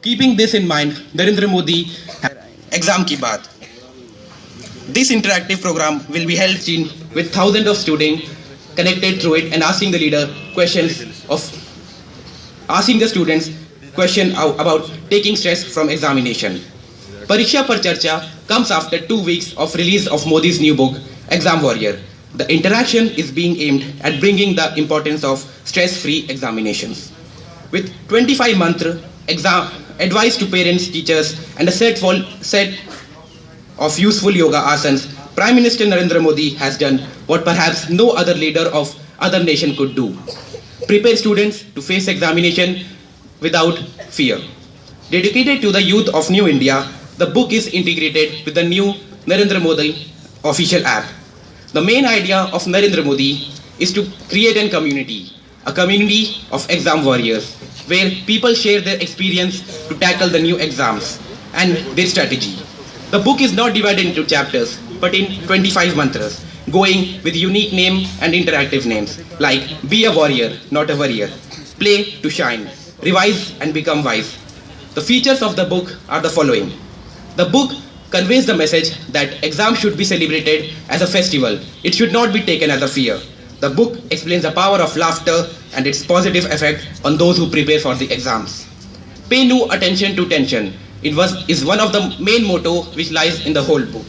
Keeping this in mind, Narendra Modi Exam Ki Baat. This interactive program will be held with thousands of students connected through it and asking the students question about taking stress from examination. Pariksha Par Charcha comes after 2 weeks of release of Modi's new book, Exam Warrior. The interaction is being aimed at bringing the importance of stress-free examinations. With 25 mantra, advice to parents, teachers, and a set of useful yoga asanas, Prime Minister Narendra Modi has done what perhaps no other leader of other nation could do. Prepare students to face examination without fear. Dedicated to the youth of New India, the book is integrated with the new Narendra Modi official app. The main idea of Narendra Modi is to create a community of exam warriors, where people share their experience to tackle the new exams and their strategy. The book is not divided into chapters, but in 25 mantras, going with unique name and interactive names like Be a Warrior, Not a Warrior, Play to Shine, Revise and Become Wise. The features of the book are the following. The book conveys the message that exam should be celebrated as a festival. It should not be taken as a fear. The book explains the power of laughter and its positive effect on those who prepare for the exams. Pay no attention to tension. It is one of the main motto which lies in the whole book.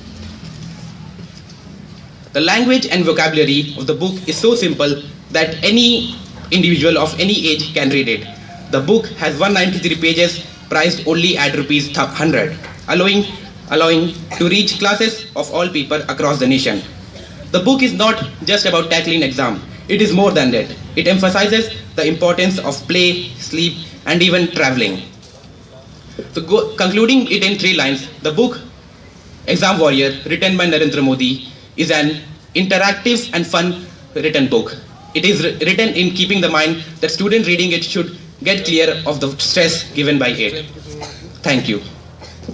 The language and vocabulary of the book is so simple that any individual of any age can read it. The book has 193 pages priced only at rupees 100, allowing to reach classes of all people across the nation. The book is not just about tackling exam. It is more than that. It emphasizes the importance of play, sleep, and even traveling. So concluding it in 3 lines, the book Exam Warrior, written by Narendra Modi, is an interactive and fun written book. It is written in keeping the mind that student reading it should get clear of the stress given by it. Thank you.